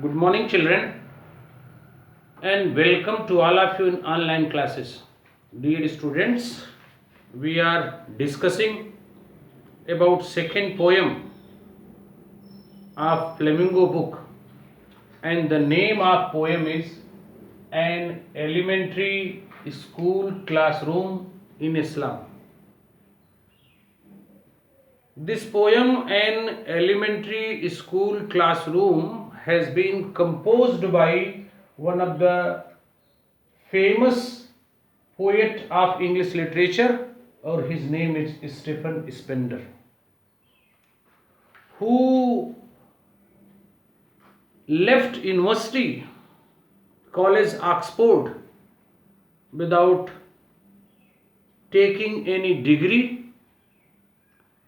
Good morning, children, and welcome to all of you in online classes. Dear students, we are discussing about second poem of Flamingo book, and the name of poem is An Elementary School Classroom in Islam. This poem, An Elementary School Classroom, has been composed by one of the famous poet of English literature, or his name is Stephen Spender, who left university, college Oxford, without taking any degree,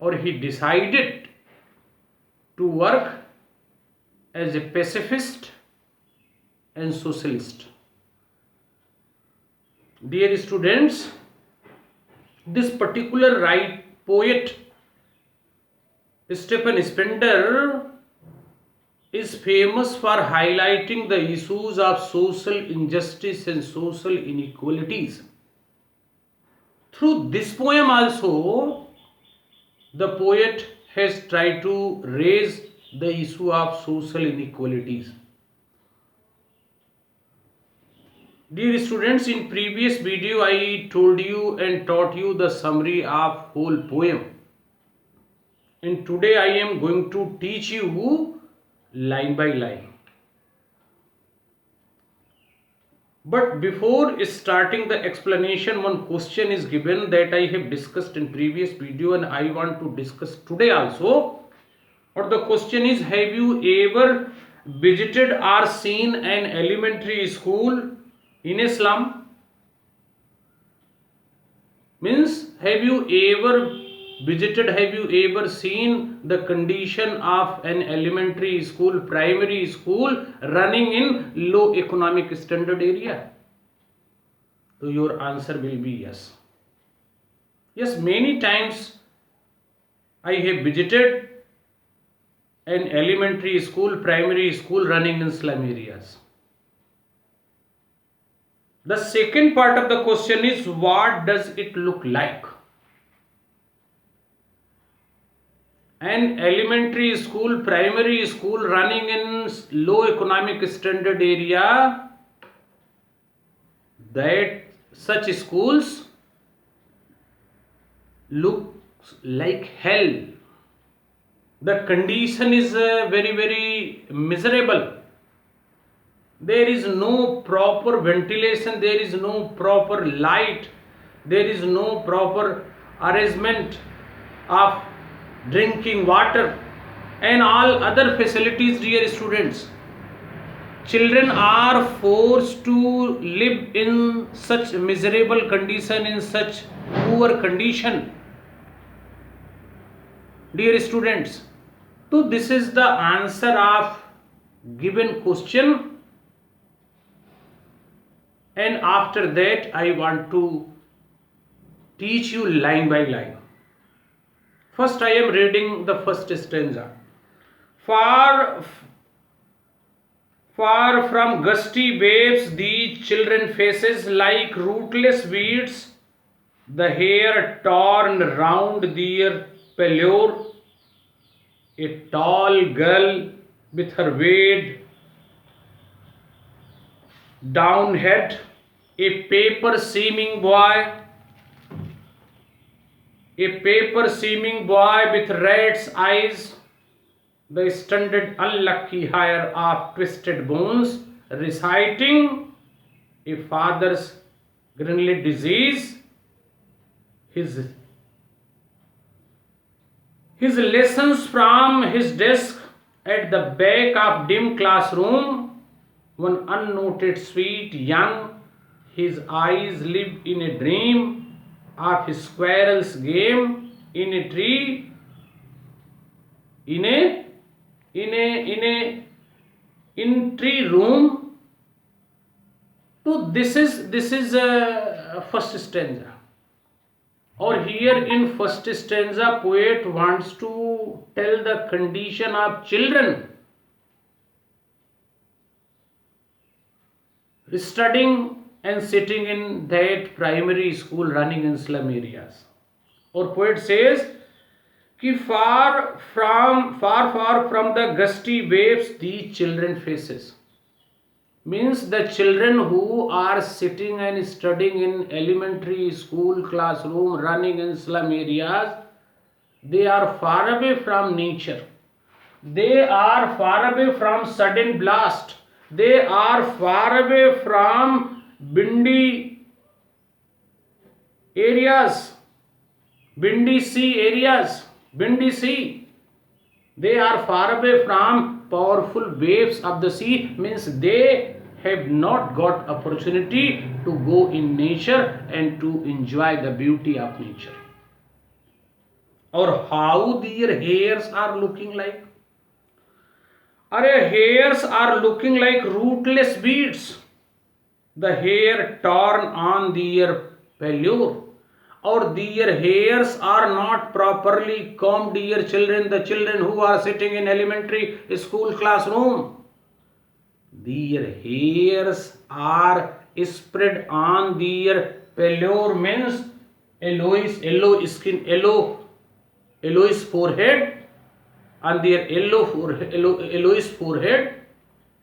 or he decided to work as a pacifist and socialist. Dear students, this particular poet Stephen Spender is famous for highlighting the issues of social injustice and social inequalities. Through this poem also, the poet has tried to raise the issue of social inequalities. Dear students, in previous video I told you and taught you the summary of whole poem. And today I am going to teach you line by line. But before starting the explanation, one question is given that I have discussed in previous video and I want to discuss today also. Or the question is, have you ever visited or seen an elementary school in Islam? Means, have you ever visited, have you ever seen the condition of an elementary school, primary school running in low economic standard area? So your answer will be yes. Yes, many times I have visited an elementary school, primary school running in slum areas. The second part of the question is, what does it look like? An elementary school, primary school running in low economic standard area, that such schools look like hell. The condition is very miserable. There is no proper ventilation, there is no proper light, there is no proper arrangement of drinking water and all other facilities. Dear students, children are forced to live in such miserable condition, in such poor condition. Dear students, so this is the answer of given question, and after that I want to teach you line by line. First I am reading the first stanza. Far from gusty waves the children faces, like rootless weeds, the hair torn round their pallor. A tall girl with her weighed down head, a paper seeming boy with rat's eyes, the stunted unlucky hire of twisted bones, reciting a father's grinly disease, his lessons from his desk at the back of dim classroom, one unnoted sweet young, his eyes live in a dream of his squirrel's game in a tree, in tree room. So this is first stanza. Or here in first stanza, poet wants to tell the condition of children studying and sitting in that primary school running in slum areas. Or poet says कि far from the gusty waves these children faces. Means the children who are sitting and studying in elementary school classroom running in slum areas, they are far away from nature. They are far away from sudden blast. They are far away from windy areas, windy sea areas, windy sea. They are far away from powerful waves of the sea. Means they have not got opportunity to go in nature and to enjoy the beauty of nature. Or how their hairs are looking like? Our hairs are looking like rootless beads. The hair torn on their pelure. Or their hairs are not properly combed, dear children, the children who are sitting in elementary school classroom. Their hairs are spread on their pelure, means yellowish forehead, on their yellowish forehead.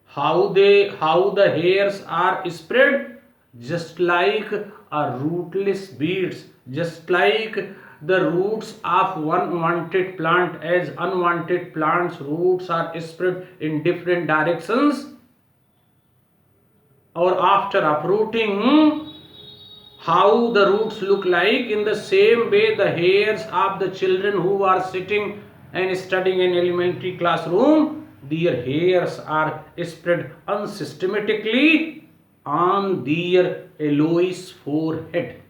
How the hairs are spread? Just like a rootless beads, just like the roots of unwanted plant, as unwanted plants roots are spread in different directions, or after uprooting, how the roots look like. In the same way, the hairs of the children who are sitting and studying in elementary classroom, their hairs are spread unsystematically on their yellowish forehead.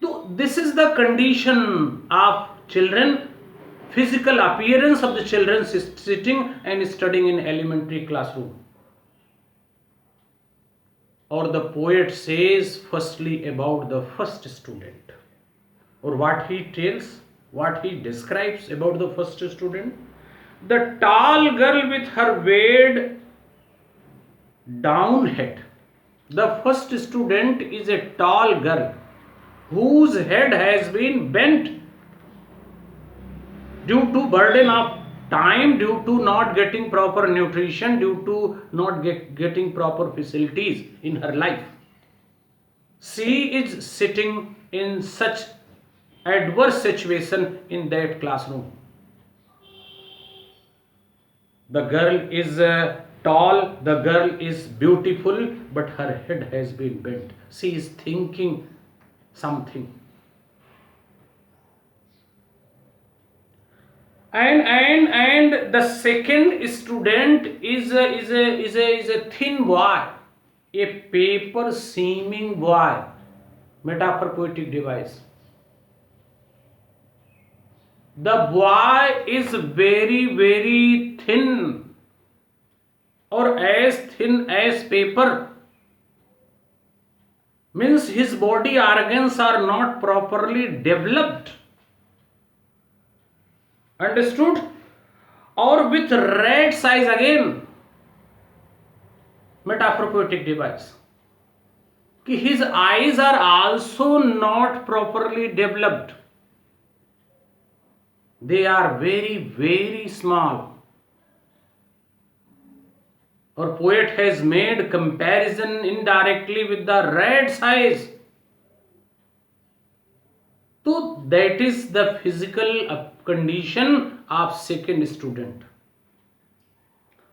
So this is the condition of children, physical appearance of the children sitting and studying in elementary classroom. Or the poet says firstly about the first student, or what he tells, what he describes about the first student. The tall girl with her weighed down head. The first student is a tall girl whose head has been bent due to burden of time, due to not getting proper nutrition, due to not getting proper facilities in her life. She is sitting in such adverse situation in that classroom. The girl is tall, the girl is beautiful, but her head has been bent. She is thinking something. And the second student is a thin boy, a paper seeming boy. Metaphor poetic device. The boy is very thin, or as thin as paper. Means his body organs are not properly developed. Understood? Or with rat's eyes again. Metaphor poetic device. His eyes are also not properly developed. They are very small. Our poet has made comparison indirectly with the rat's eyes. So that is the physical condition of second student.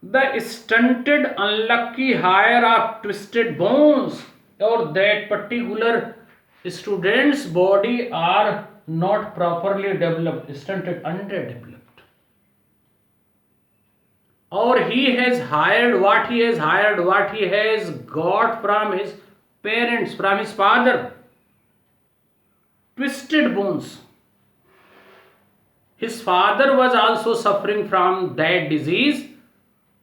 The stunted, unlucky hair of twisted bones, or that particular student's body are not properly developed, stunted, underdeveloped. Or he has hired what he has got from his parents, from his father. Twisted bones. His father was also suffering from that disease,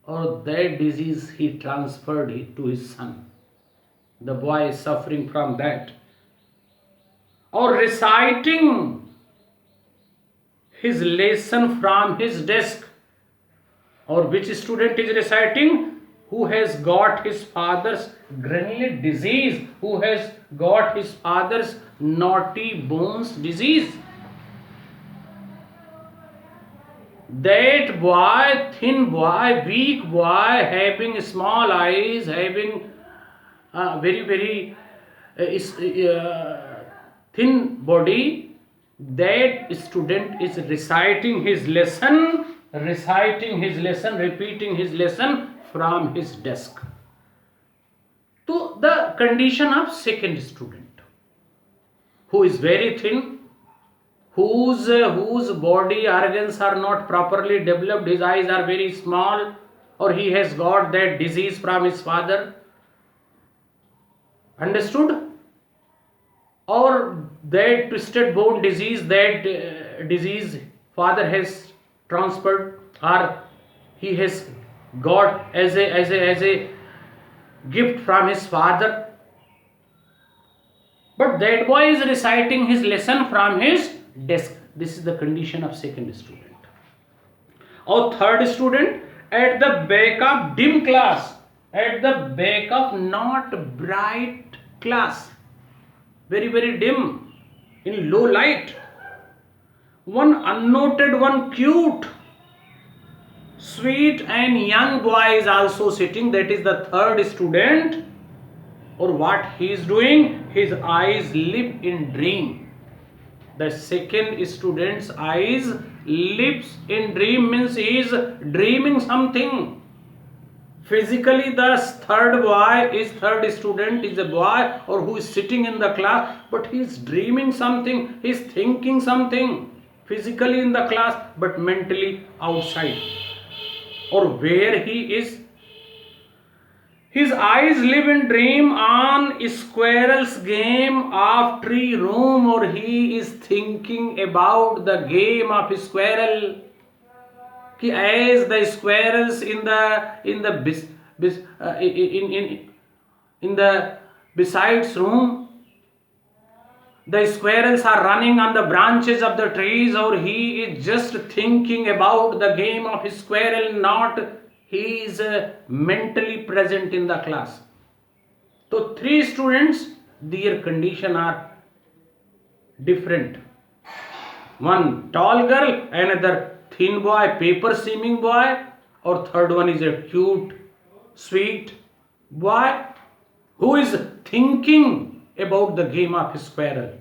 or that disease he transferred it to his son. The boy is suffering from that. Or reciting his lesson from his desk. Or which student is reciting? who has got his father's granulate disease, who has got his father's naughty bones disease. That boy, thin boy, weak boy, having small eyes, having very thin body, that student is reciting his lesson, repeating his lesson from his desk. To the condition of second student, who is very thin, whose body organs are not properly developed, his eyes are very small, or he has got that disease from his father. Understood? Or that twisted bone disease, that disease father has transferred, or he has got as a gift from his father. But that boy is reciting his lesson from his desk. This is the condition of second student. Or third student, at the back of dim class, at the back of not bright class, very dim, in low light. One unnoted, one cute, sweet and young boy is also sitting. That is the third student. Or what he is doing? His eyes live in dream. The second student's eyes lives in dream, means he is dreaming something. Physically, the third student is a boy or who is sitting in the class, but he is dreaming something, he is thinking something. Physically in the class, but mentally outside. Or where he is. His eyes live in dream on squirrel's game of tree room, or he is thinking about the game of squirrel. As the squirrels in the besides room, the squirrels are running on the branches of the trees, or he is just thinking about the game of squirrel, not he is mentally present in the class. So three students, their condition are different. One tall girl, another thin boy, paper seeming boy, or third one is a cute, sweet boy who is thinking about the game of squirrel.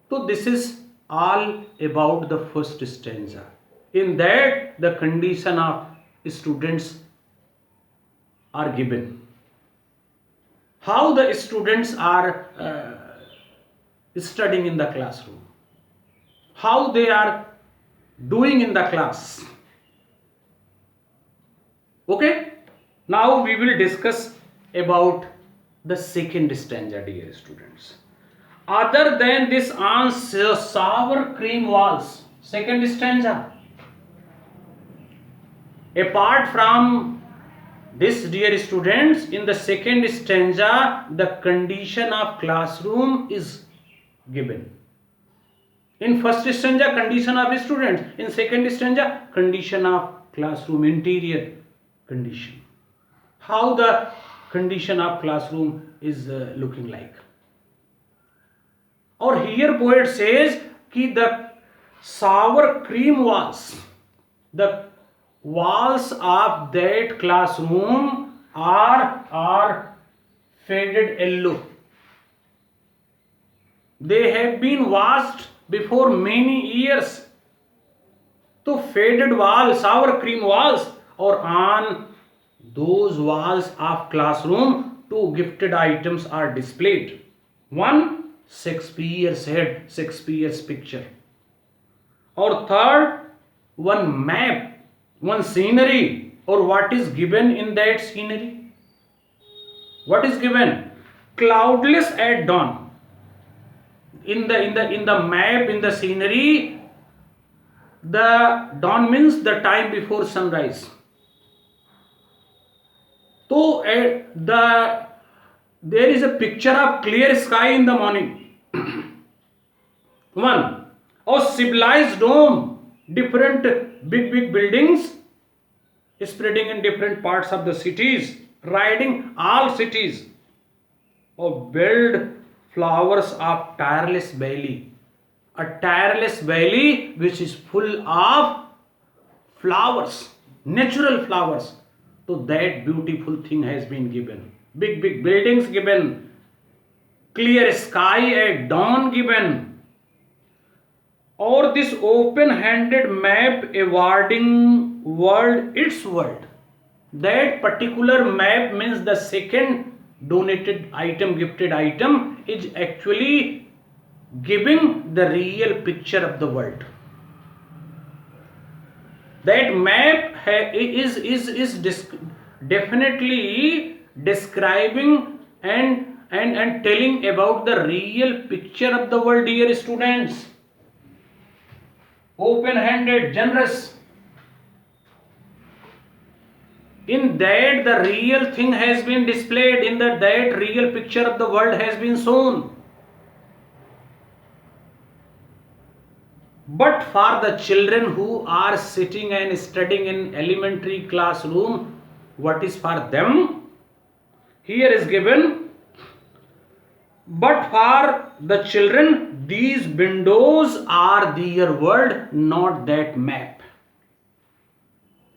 So this is all about the first stanza. In that, the condition of students are given. How the students are studying in the classroom. How they are doing in the class. Okay? Now we will discuss about the second stanza, dear students. Other than this on sour cream walls, second stanza. Apart from this, dear students, in the second stanza, the condition of classroom is given. In first stanza, condition of students. In second stanza, condition of classroom, interior condition. How the condition of classroom is looking like. Or here poet says कि the sour cream walls, the walls of that classroom are faded yellow. They have been washed before many years. So faded walls, sour cream walls, or on those walls of classroom, two gifted items are displayed. One, Shakespeare's head, Shakespeare's picture. Or third, one map, one scenery, or what is given in that scenery? What is given? Cloudless at dawn. In the map, in the scenery, the dawn means the time before sunrise. So there is a picture of clear sky in the morning. One, a civilized dome, different big buildings, spreading in different parts of the cities, riding all cities, or build flowers of tireless valley. A tireless valley which is full of flowers, natural flowers. So that beautiful thing has been given. Big buildings given. Clear sky at dawn given. Or this open-handed map awarding world its world. That particular map means the second donated item, gifted item, is actually giving the real picture of the world. That map is definitely describing and telling about the real picture of the world, dear students. Open-handed, generous. In that the real thing has been displayed, in that real picture of the world has been shown. But for the children who are sitting and studying in elementary classroom, what is for them? Here is given. But for the children, these windows are their world, not that map.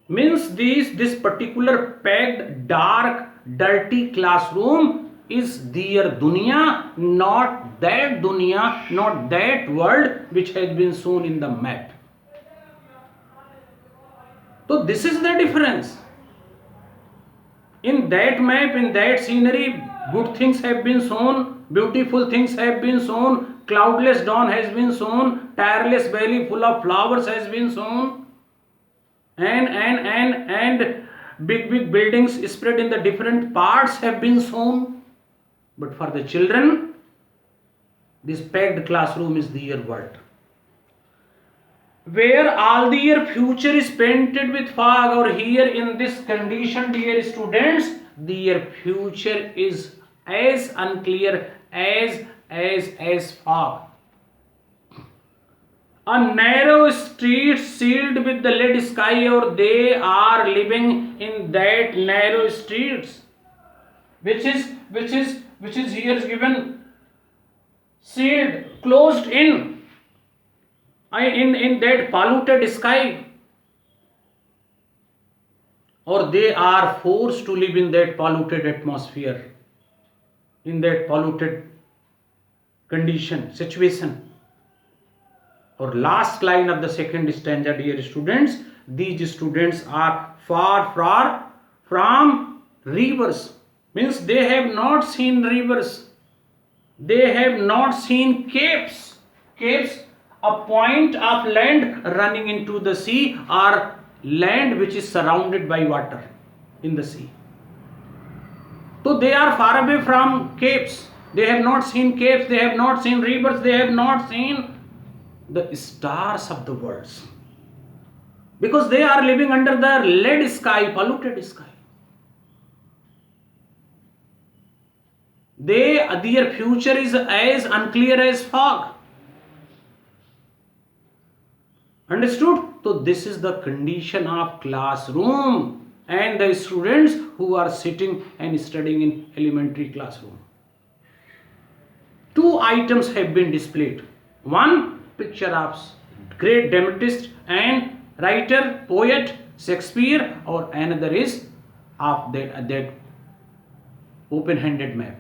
Means this particular packed, dark, dirty classroom is their dunya, not that world which has been shown in the map. So this is the difference. In that map, in that scenery, good things have been shown, beautiful things have been shown, cloudless dawn has been shown, tireless valley full of flowers has been shown, and big buildings spread in the different parts have been shown. But for the children, this packed classroom is their world, where all their future is painted with fog. Or here in this condition, dear students, their future is as unclear as fog. A narrow street sealed with the lead sky, or they are living in that narrow streets, which is here is given sealed, closed in that polluted sky, or they are forced to live in that polluted atmosphere, in that polluted condition, situation. Or last line of the second stanza, dear students, these students are far from rivers. Means they have not seen rivers, they have not seen caves, a point of land running into the sea, or land which is surrounded by water in the sea. So they are far away from caves, they have not seen caves, they have not seen rivers, they have not seen the stars of the world, because they are living under the lead sky, polluted sky. Their future is as unclear as fog. Understood? So this is the condition of classroom and the students who are sitting and studying in elementary classroom. Two items have been displayed. One, picture of great dramatist and writer, poet Shakespeare, or another is of that open-handed map.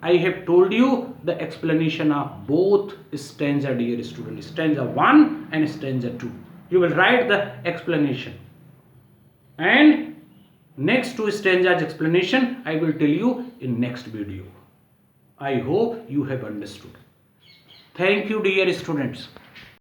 I have told you the explanation of both stanza, dear students, stanza 1 and stanza 2. You will write the explanation, and next two stanzas explanation I will tell you in next video. I hope you have understood. Thank you, dear students.